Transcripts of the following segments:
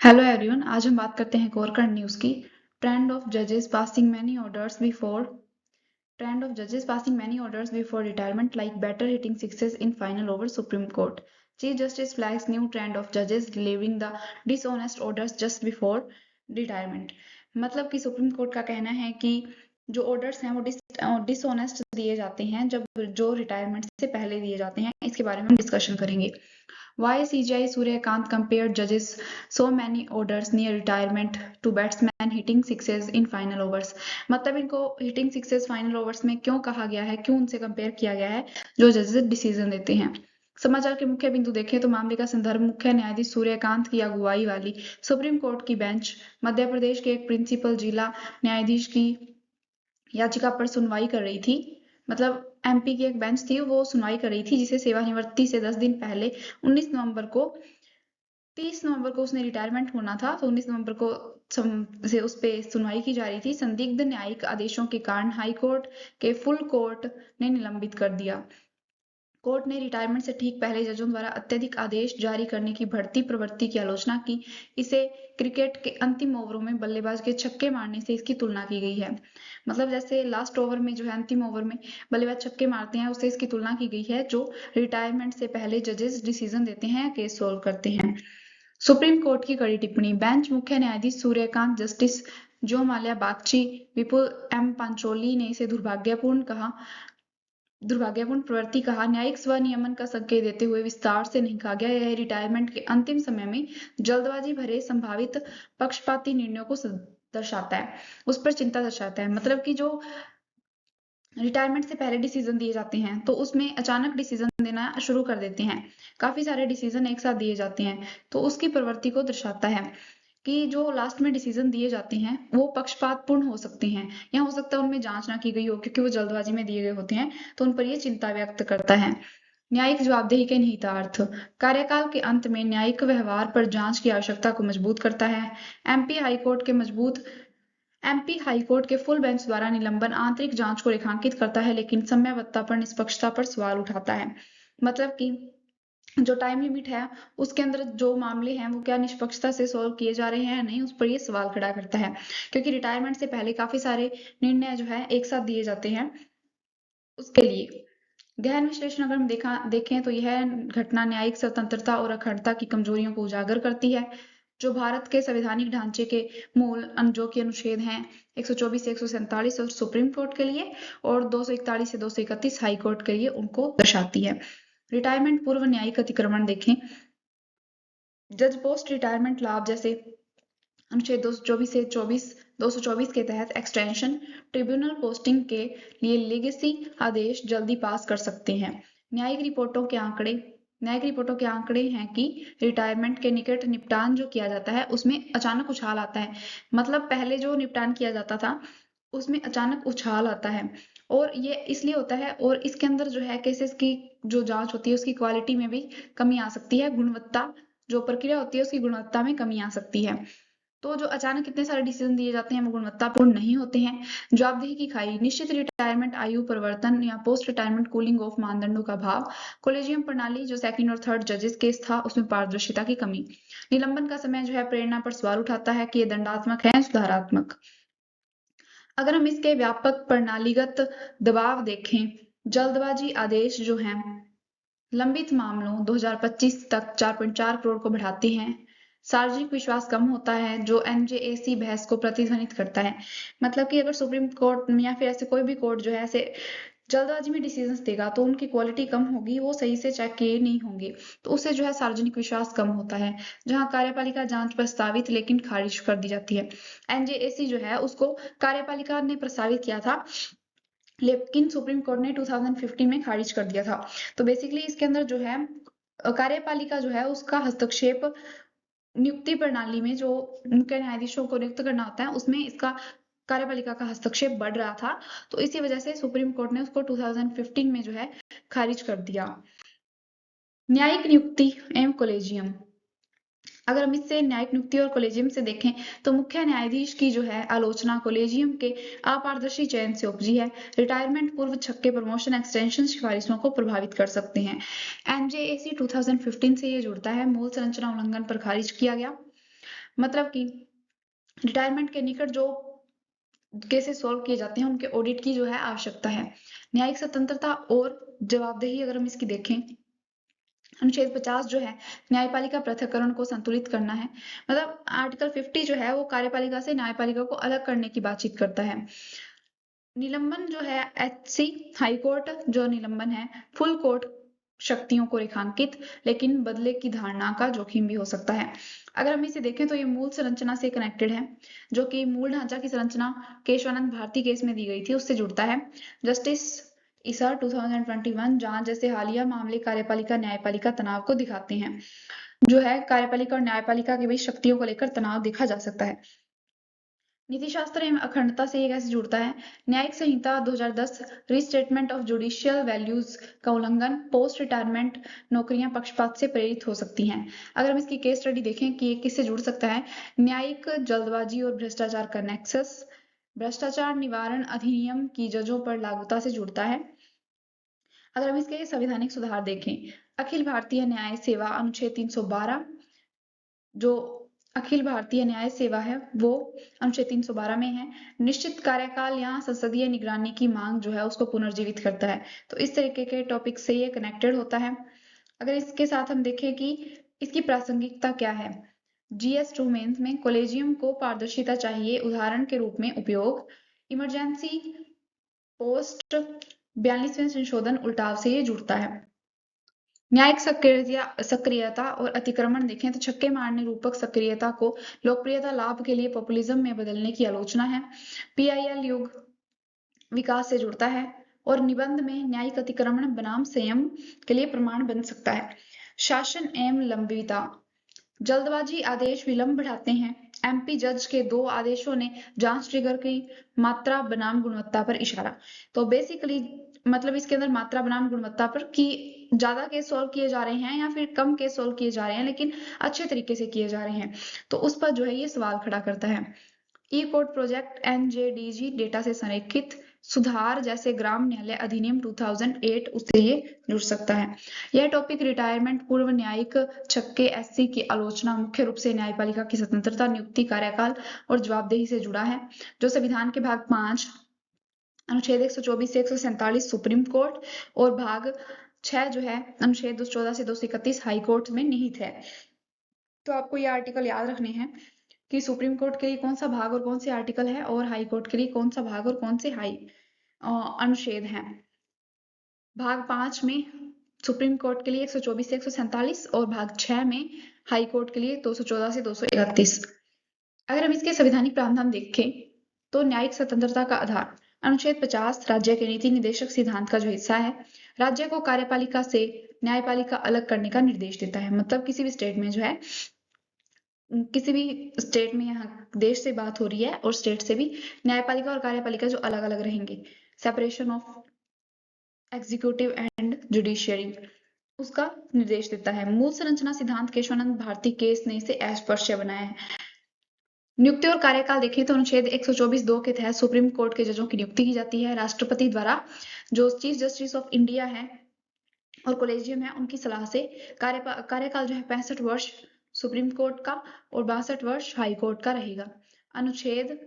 Hello everyone, आज हम बात करते हैं कोर करंट न्यूज़ की। ट्रेंड ऑफ जजेस passing many orders before retirement like batter hitting sixes in final over supreme court. Chief justice flags new trend of जजेस delivering the dishonest orders just before retirement. मतलब कि supreme court का कहना है कि जो orders हैं वो डिसऑनेस्ट दिए जाते हैं जब जो रिटायरमेंट से पहले दिए जाते हैं। इसके बारे में हम डिस्कशन करेंगे। Why CGI Suryakant compared judges so many orders near retirement to batsmen hitting sixes in final overs। मतलब इनको hitting sixes final overs में क्यों कहा गया है, क्यों उनसे कंपेयर किया गया है जो जजेस डिसीजन देते हैं। समाचार के मुख्य बिंदु देखें तो मामले का संदर्भ मुख्य न्यायाधीश सूर्यकांत की अगुवाई वाली सुप्रीम कोर्ट की बेंच मध्य प्रदेश के एक प्रिंसिपल जिला न्यायाधीश की याचिका पर सुनवाई कर रही थी। मतलब एमपी की एक बेंच थी, वो सुनवाई कर रही थी जिसे सेवानिवृत्ति से 10 दिन पहले 19 नवंबर को 30 नवंबर को उसने रिटायरमेंट होना था, तो 19 नवंबर को से उस पे सुनवाई की जा रही थी। संदिग्ध न्यायिक आदेशों के कारण हाई कोर्ट के फुल कोर्ट ने निलंबित कर दिया। कोर्ट ने रिटायरमेंट से ठीक पहले जजों द्वारा अत्यधिक आदेश जारी करने की बढ़ती प्रवृत्ति की आलोचना की। इसे क्रिकेट के अंतिम ओवरों में बल्लेबाज के छक्के मारने से इसकी तुलना की गई है। मतलब जैसे लास्ट ओवर में जो है, अंतिम ओवर में बल्लेबाज छक्के मारते हैं, उससे इसकी तुलना की गई है जो रिटायरमेंट से पहले जजेस डिसीजन देते हैं, केस सोल्व करते हैं। सुप्रीम कोर्ट की कड़ी टिप्पणी। बेंच मुख्य न्यायाधीश सूर्यकांत, जस्टिस जो माल्या बागची, विपुल एम पांचोली ने इसे दुर्भाग्यपूर्ण प्रवृत्ति कहा। न्यायिक स्वनियमन का संकेत देते हुए विस्तार से नहीं कहा गया। यह रिटायरमेंट के अंतिम समय में जल्दबाजी भरे संभावित पक्षपाती निर्णयों को दर्शाता है, उस पर चिंता दर्शाता है। मतलब कि जो रिटायरमेंट से पहले डिसीजन दिए जाते हैं तो उसमें अचानक डिसीजन देना शुरू कर देते हैं, काफी सारे डिसीजन एक साथ दिए जाते हैं, तो उसकी प्रवृत्ति को दर्शाता है कि जो लास्ट में डिसीजन दिए जाते हैं वो पक्षपातपूर्ण हो सकते हैं, या हो सकता है उनमें जांच ना की गई हो क्योंकि वो जल्दबाजी में दिए गए होते हैं, तो उन पर यह चिंता व्यक्त करता है। न्यायिक जवाबदेही के निहितार्थ। कार्यकाल के अंत में न्यायिक व्यवहार पर जांच की आवश्यकता को मजबूत करता है। एमपी हाईकोर्ट के फुल बेंच द्वारा निलंबन आंतरिक जांच को रेखांकित करता है, लेकिन समयबद्धता पर निष्पक्षता पर सवाल उठाता है। मतलब कि जो टाइम लिमिट है उसके अंदर जो मामले हैं वो क्या निष्पक्षता से सॉल्व किए जा रहे हैं या नहीं, उस पर ये सवाल खड़ा करता है। क्योंकि रिटायरमेंट से पहले काफी सारे निर्णय जो है एक साथ दिए जाते हैं, उसके लिए गहन विश्लेषण अगर हम देखें तो यह घटना न्यायिक स्वतंत्रता और अखंडता की कमजोरियों को उजागर करती है, जो भारत के संवैधानिक ढांचे के मूल जो कि अनुच्छेद हैं 124 से 147 और सुप्रीम कोर्ट के लिए, और 241 से 231 हाई कोर्ट के लिए, उनको दर्शाती है। रिटायरमेंट पूर्व न्यायिक अतिक्रमण देखें। जज पोस्ट रिटायरमेंट लाभ जैसे अनुच्छेद 224 से 224 के तहत एक्सटेंशन, ट्रिब्यूनल पोस्टिंग के लिए लेगेसी आदेश जल्दी पास कर सकते हैं। न्यायिक रिपोर्टों के आंकड़े हैं कि रिटायरमेंट के निकट निपटान जो किया जाता है उसमें अचानक उछाल आता है। मतलब पहले जो निपटान किया जाता था उसमें अचानक उछाल आता है, और ये इसलिए होता है, और इसके अंदर जो है केसेस की जो जांच होती है उसकी क्वालिटी में भी कमी आ सकती है, गुणवत्ता जो प्रक्रिया होती है उसकी गुणवत्ता में कमी आ सकती है। तो जो अचानक इतने सारे डिसीजन दिए जाते हैं वो गुणवत्तापूर्ण नहीं होते हैं। जवाबदेही की खाई। निश्चित रिटायरमेंट आयु परिवर्तन या पोस्ट रिटायरमेंट कूलिंग ऑफ मानदंडों का अभाव। कॉलेजियम प्रणाली जो सेकंड और थर्ड जजेस केस था उसमें पारदर्शिता की कमी। निलंबन का समय जो है प्रेरणा पर सवाल उठाता है कि ये दंडात्मक है सुधारात्मक। अगर हम इसके व्यापक प्रणालीगत दबाव देखें, जल्दबाजी आदेश जो हैं लंबित मामलों 2025 तक 4.4 करोड़ को बढ़ाते हैं। सार्वजनिक विश्वास कम होता है जो एनजेएसी बहस को प्रतिध्वनित करता है। मतलब कि अगर सुप्रीम कोर्ट या फिर ऐसे कोई भी कोर्ट जो है ऐसे जल्दबाजी में डिसीजंस देगा तो उनकी क्वालिटी कम होगी, वो सही से चेक किए नहीं होंगे, तो उससे जो है सार्वजनिक विश्वास कम होता है। जहां कार्यपालिका जांच प्रस्तावित लेकिन खारिज कर दी जाती है। एनजेएसी जो है उसको कार्यपालिका ने प्रस्तावित किया था लेकिन सुप्रीम कोर्ट ने 2015 में खारिज कर दिया था। तो बेसिकली इसके अंदर जो है कार्यपालिका जो है उसका हस्तक्षेप नियुक्ति प्रणाली में जो मुख्य न्यायाधीशों को नियुक्त करना होता है उसमें इसका कार्यपालिका का हस्तक्षेप बढ़ रहा था, तो इसी वजह से सुप्रीम कोर्ट ने उसको 2015 में जो है खारिज कर दिया। न्यायिक नियुक्ति एवं कॉलेजियम। अगर हम इससे न्यायिक नियुक्ति और कॉलेजियम से देखें तो मुख्य न्यायाधीश की जो है आलोचना कॉलेजियम के अपारदर्शी चयन से उपजी है। रिटायरमेंट पूर्व छक्के प्रमोशन एक्सटेंशन सिफारिशों को प्रभावित कर सकते हैं। एनजेएसी 2015 से ये जुड़ता है। मूल संरचना उल्लंघन पर खारिज किया गया। मतलब कि रिटायरमेंट के निकट जो केसेस सॉल्व किए जाते हैं उनके ऑडिट की जो है आवश्यकता है। न्यायिक स्वतंत्रता और जवाबदेही अगर हम इसकी देखें, अनुच्छेद 50 जो है न्यायपालिका पृथक्करण को संतुलित करना है। मतलब आर्टिकल 50 जो है वो कार्यपालिका से न्यायपालिका को अलग करने की बातचीत करता है। निलंबन जो है एचसी हाई कोर्ट जो निलंबन है फुल कोर्ट शक्तियों को रेखांकित, लेकिन बदले की धारणा का जोखिम भी हो सकता है। अगर हम इसे देखें तो ये मूल संरचना से कनेक्टेड है, जो कि मूल ढांचा की संरचना केशवानंद भारती केस में दी गई थी उससे जुड़ता है। जस्टिस ईसा 2021 जांच जैसे हालिया मामले कार्यपालिका न्यायपालिका तनाव को दिखाते हैं। जो है कार्यपालिका और न्यायपालिका के बीच शक्तियों को लेकर तनाव देखा जा सकता है। नीति शास्त्र एवं अखंडता से ये कैसे जुड़ता है? न्यायिक संहिता 2010 रिस्टेटमेंट ऑफ जुडिशियल वैल्यूज का उल्लंघन पोस्ट रिटायरमेंट नौकरियां पक्षपात से प्रेरित हो सकती हैं। अगर हम इसकी केस स्टडी देखें कि ये किससे जुड़ सकता है, न्यायिक जल्दबाजी और भ्रष्टाचार का नेक्सस भ्रष्टाचार निवारण अधिनियम की जजों पर लागूता से जुड़ता है। अगर हम इसके संवैधानिक सुधार देखें, अखिल भारतीय न्याय सेवा अनुच्छेद 312 जो अखिल भारतीय न्याय सेवा है वो अनुच्छेद 312 में है। निश्चित कार्यकाल या संसदीय निगरानी की मांग जो है उसको पुनर्जीवित करता है। तो इस तरीके के टॉपिक से ये कनेक्टेड होता है। अगर इसके साथ हम देखें कि इसकी प्रासंगिकता क्या है, GS2 मेंस में कॉलेजियम को पारदर्शिता चाहिए उदाहरण के रूप में उपयोग, इमरजेंसी पोस्ट 42वें संशोधन उल्टाव से ये जुड़ता है। न्यायिक सक्रियता और अतिक्रमण देखें तो छक्के मारने रूपक सक्रियता को लोकप्रियता लाभ के लिए पॉपुलिज्म में बदलने की आलोचना है। PIL युग विकास से जुड़ता है और निबंध में न्यायिक अतिक्रमण बनाम संयम के लिए प्रमाण बन सकता है। शासन एवं लंबिता जल्दबाजी आदेश विलंब बढ़ाते हैं। MP जज के 2 आदेशों ने जांच ट्रिगर की मात्रा बनाम गुणवत्ता पर इशारा। तो बेसिकली मतलब इसके अंदर मात्रा बनाम गुणवत्ता पर कि ज्यादा केस सॉल्व किए जा रहे हैं या फिर कम केस सॉल्व किए जा रहे हैं लेकिन अच्छे तरीके से किए जा रहे हैं, तो उस पर जो है ये सवाल खड़ा करता है। ई कोड प्रोजेक्ट NJDG डेटा से संरेखित सुधार जैसे ग्राम न्यायालय अधिनियम 2008 उससे ये जुड़ सकता है। यह टॉपिक रिटायरमेंट पूर्व न्यायिक छक्के SC की आलोचना मुख्य रूप से न्यायपालिका की स्वतंत्रता नियुक्ति कार्यकाल और जवाबदेही से जुड़ा है, जो संविधान के भाग 5 अनुच्छेद 124 से 147 सुप्रीम कोर्ट और भाग 6 जो है अनुच्छेद 214 से 231 हाई कोर्ट में निहित है। तो आपको ये आर्टिकल याद रखने हैं कि सुप्रीम कोर्ट के लिए कौन सा भाग और कौन से आर्टिकल है और हाई कोर्ट के लिए कौन सा भाग और कौन से अनुच्छेद हैं। भाग 5 में सुप्रीम कोर्ट के लिए 124 से 147 और भाग 6 में हाई कोर्ट के लिए 214 से 231। अगर हम इसके संवैधानिक प्रावधान देखें तो न्यायिक स्वतंत्रता का आधार अनुच्छेद 50 राज्य के नीति निदेशक सिद्धांत का जो हिस्सा है, राज्य को कार्यपालिका से न्यायपालिका अलग करने का निर्देश देता है। मतलब किसी भी स्टेट में जो है किसी भी स्टेट में यहाँ देश से बात हो रही है और स्टेट से भी न्यायपालिका और कार्यपालिका जो अलग अलग रहेंगे, separation of executive and judiciary उसका निर्देश देता है। मूल संरचना सिद्धांत केशवानंद भारती केस ने इसे अस्पृश्य बनाया है। नियुक्ति और कार्यकाल देखें तो अनुच्छेद 124(2) के तहत सुप्रीम कोर्ट के जजों की नियुक्ति की जाती है राष्ट्रपति द्वारा, जो चीफ जस्टिस ऑफ इंडिया है और कॉलेजियम है उनकी सलाह से। कार्यकाल जो है 65 वर्ष सुप्रीम कोर्ट का और 62 वर्ष हाई कोर्ट का रहेगा। अनुच्छेद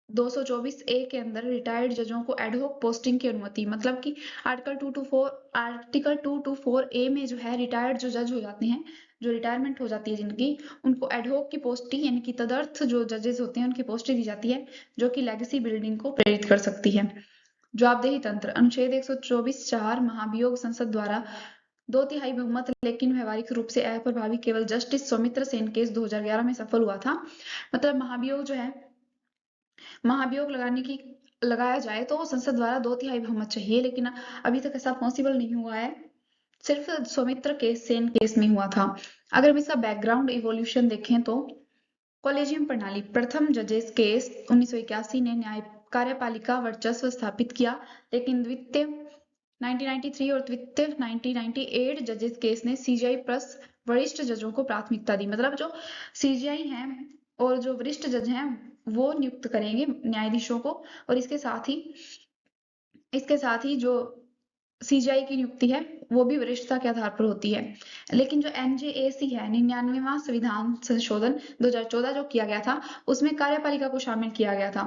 224A के अंदर रिटायर्ड जजों को एडहॉक पोस्टिंग की अनुमति, मतलब कि आर्टिकल 224A में जो है रिटायर्ड जो जज हो जाते हैं, जो रिटायरमेंट हो जाती है जिनकी, उनको एडहॉक की पोस्टिंग यानी कि तदर्थ जो जजेस होते हैं उनकी पोस्टिंग दी जाती है, जो कि लेगेसी बिल्डिंग को प्रेरित कर सकती है। जवाबदेही तंत्र अनुच्छेद 124(4) महाभियोग संसद द्वारा 2/3 बहुमत लेकिन व्यवहारिक रूप से अप्रभावी केवल जस्टिस सौमित्र सेन केस 2011 में सफल हुआ था। मतलब महाभियोग जो है महाभियोग लगाया जाए तो संसद द्वारा 2/3 बहुमत चाहिए, लेकिन अभी तक ऐसा पॉसिबल नहीं हुआ है, सिर्फ सौमित्र केस सेन केस में हुआ था। अगर हम इसका बैकग्राउंड इवोल्यूशन देखें तो कॉलेजियम प्रणाली प्रथम जजेस केस 1981 ने न्याय कार्यपालिका वर्चस्व स्थापित किया, लेकिन द्वितीय 1993 और तृतीय 1998 जजेस केस ने CJI प्लस वरिष्ठ जजों को प्राथमिकता दी। मतलब जो CJI हैं और जो वरिष्ठ जज हैं वो नियुक्त करेंगे न्यायाधीशों को, और इसके साथ ही जो सीजीआई की नियुक्ति है वो भी वरिष्ठता के आधार पर होती है। लेकिन जो एनजेएसी है 99वां संविधान संशोधन 2014 जो किया गया था उसमें कार्यपालिका को शामिल किया गया था।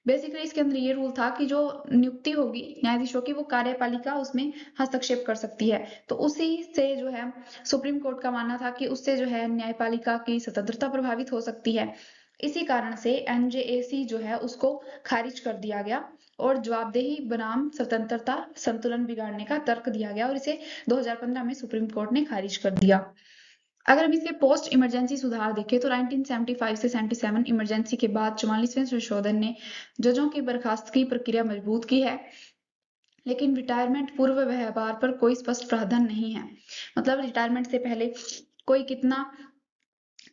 बेसिकली इसके अंदर ये रूल था कि जो नियुक्ति होगी न्यायाधीशों की वो कार्यपालिका उसमें हस्तक्षेप कर सकती है। तो उसी से जो है सुप्रीम कोर्ट का मानना था कि उससे जो है न्यायपालिका की स्वतंत्रता प्रभावित हो सकती है। इसी कारण से एनजेएसी जो है उसको खारिज कर दिया गया और जवाबदेही बनाम स्वतंत्रता संतुलन बिगाड़ने का तर्क दिया गया और इसे 2015 में सुप्रीम कोर्ट ने खारिज कर दिया। अगर हम इसके पोस्ट इमरजेंसी सुधार देखें तो 1975 से 77 इमरजेंसी के बाद 44वें संशोधन ने जजों की बर्खास्तगी प्रक्रिया मजबूत की है। लेकिन रिटायरमेंट पूर्व व्यवहार पर कोई स्पष्ट प्रावधान नहीं है। मतलब रिटायरमेंट से पहले कोई कितना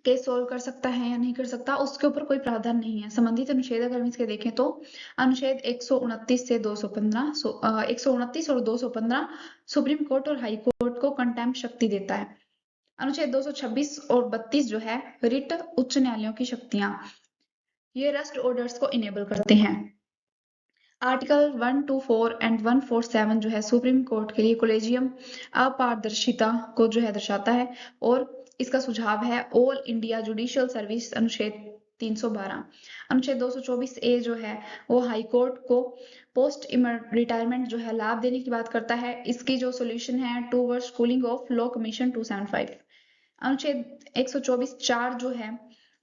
केस सोल्व कर सकता है या नहीं कर सकता उसके ऊपर कोई प्रावधान नहीं है। संबंधित अनुच्छेद अगर हम इसके देखें तो अनुच्छेद 129 से 215 129 और 215 सुप्रीम कोर्ट और हाई कोर्ट को कंटेम्प्ट शक्ति देता है। अनुच्छेद 226 और 32 जो है रिट उच्च न्यायालयों की शक्तियां, ये रेस्ट ऑर्डर्स को इनेबल करते हैं। आर्टिकल 124 एंड 147 जो है सुप्रीम कोर्ट के लिए कोलेजियम अपारदर्शिता को जो है दर्शाता है और इसका सुझाव है ऑल इंडिया जुडिशियल सर्विस अनुच्छेद 312। अनुच्छेद 224 ए जो है वो हाई कोर्ट को पोस्ट रिटायरमेंट जो है लाभ देने की बात करता है। इसकी जो सोल्यूशन है towards cooling of law commission 275। अनुच्छेद 124(4) जो है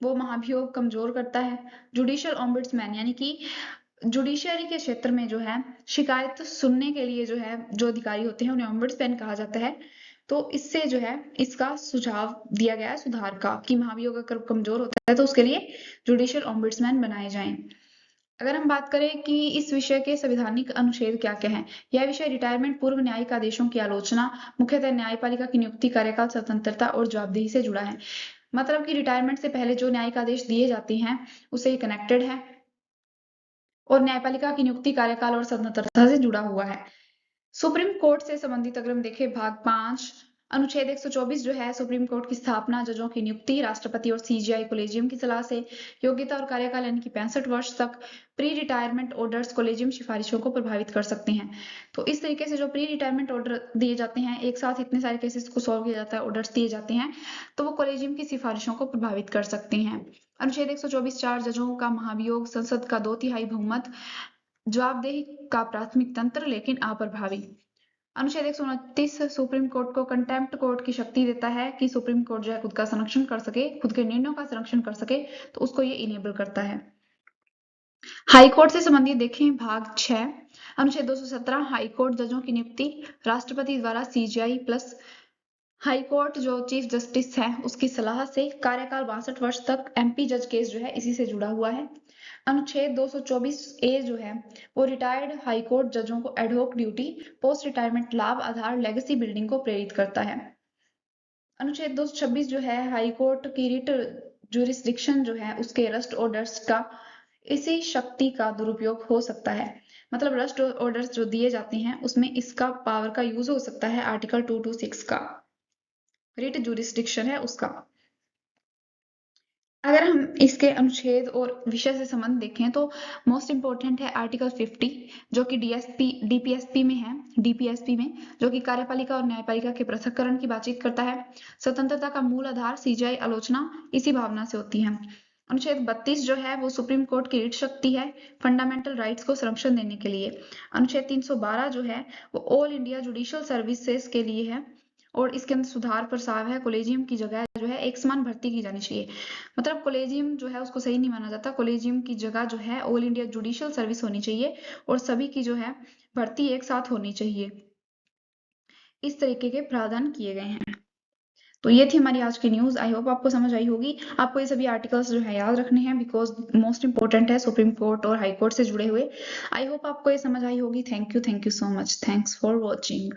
वो महाभियोग कमजोर करता है। जुडिशियल ओम्बुड्समैन यानी कि जुडिशियरी के क्षेत्र में जो है शिकायत सुनने के लिए जो है जो अधिकारी होते हैं उन्हें ओम्बुड्समैन कहा जाता है। तो इससे जो है इसका सुझाव दिया गया है सुधार का कि महाभियोग अगर कमजोर होता है तो उसके लिए जुडिशियल ओम्बुड्समैन बनाए जाएं। अगर हम बात करें कि इस विषय के संवैधानिक अनुच्छेद क्या क्या हैं, यह विषय रिटायरमेंट पूर्व न्यायिक आदेशों की आलोचना मुख्यतः न्यायपालिका की नियुक्ति कार्यकाल स्वतंत्रता और जवाबदेही से जुड़ा है। मतलब कि रिटायरमेंट से पहले जो न्यायिक आदेश दिए जाते हैं उससे कनेक्टेड है और न्यायपालिका की नियुक्ति कार्यकाल और स्वतंत्रता से जुड़ा हुआ है। सुप्रीम कोर्ट से संबंधित अगर हम देखें भाग 5 अनुच्छेद 124 जो है सुप्रीम कोर्ट की स्थापना जजों की नियुक्ति राष्ट्रपति और सीजीआई कोलेजियम की सलाह से योग्यता और कार्यकाल यानी कि 65 वर्ष तक प्री रिटायरमेंट ऑर्डर्स कोलेजियम सिफारिशों को प्रभावित कर सकते हैं। तो इस तरीके से जो प्री रिटायरमेंट ऑर्डर दिए जाते हैं एक साथ इतने सारे केसेस को सॉल्व किया जाता है ऑर्डर्स दिए जाते हैं तो वो कोलेजियम की सिफारिशों को प्रभावित कर सकते हैं। अनुच्छेद 124(4) जजों का महाभियोग संसद का 2/3 बहुमत जवाबदेही का प्राथमिक तंत्र लेकिन अप्रभावी। अनुच्छेद 129 सुप्रीम कोर्ट को कंटेम्प्ट कोर्ट की शक्ति देता है कि सुप्रीम कोर्ट जो है खुद का संरक्षण कर सके खुद के निर्णयों का संरक्षण कर सके तो उसको ये इनेबल करता है। हाई कोर्ट से संबंधित देखें भाग 6 अनुच्छेद 217 हाई कोर्ट जजों की नियुक्ति राष्ट्रपति द्वारा सीजीआई प्लस हाई कोर्ट जो चीफ जस्टिस है उसकी सलाह से कार्यकाल 62 वर्ष तक एमपी जज केस जो है इसी से जुड़ा हुआ है। अनुच्छेद 224 ए जो है वो रिटायर्ड हाई कोर्ट जजों को एडहोक ड्यूटी पोस्ट रिटायरमेंट लाभ आधार लेगेसी बिल्डिंग को प्रेरित करता है। अनुच्छेद 226 जो है हाई कोर्ट की रिट जुरिस्डिक्शन जो है उसके रस्ट ऑर्डर्स का इसी शक्ति का दुरुपयोग हो सकता है। मतलब रस्ट ऑर्डर्स जो दिए जाते हैं उसमें इसका पावर का यूज हो सकता है आर्टिकल 226 का रिट जुरिस्डिक्शन है उसका। अगर हम इसके अनुच्छेद और विषय से संबंध देखें तो मोस्ट इंपोर्टेंट है आर्टिकल 50 जो कि डीपीएसपी में है डीपीएसपी में जो कि कार्यपालिका और न्यायपालिका के पृथक्करण की बातचीत करता है। स्वतंत्रता का मूल आधार सीजीआई आलोचना इसी भावना से होती है। अनुच्छेद 32 जो है वो सुप्रीम कोर्ट की रिट शक्ति है फंडामेंटल राइट्स को संरक्षण देने के लिए। अनुच्छेद 312 जो है वो ऑल इंडिया जुडिशियल सर्विसेज के लिए है और इसके अंदर सुधार प्रस्ताव है कोलेजियम की जगह जो है एक समान भर्ती की जानी चाहिए। मतलब कोलेजियम जो है उसको सही नहीं माना जाता, कोलेजियम की जगह जो है ऑल इंडिया जुडिशियल सर्विस होनी चाहिए और सभी की जो है भर्ती एक साथ होनी चाहिए। इस तरीके के प्रावधान किए गए हैं। तो ये थी हमारी आज की न्यूज। आई होप आपको समझ आई होगी। आपको ये सभी आर्टिकल्स जो है याद रखने हैं बिकॉज मोस्ट इंपोर्टेंट है सुप्रीम कोर्ट और हाई कोर्ट से जुड़े हुए। आई होप आपको ये समझ आई होगी। Thank you so much. Thanks for watching.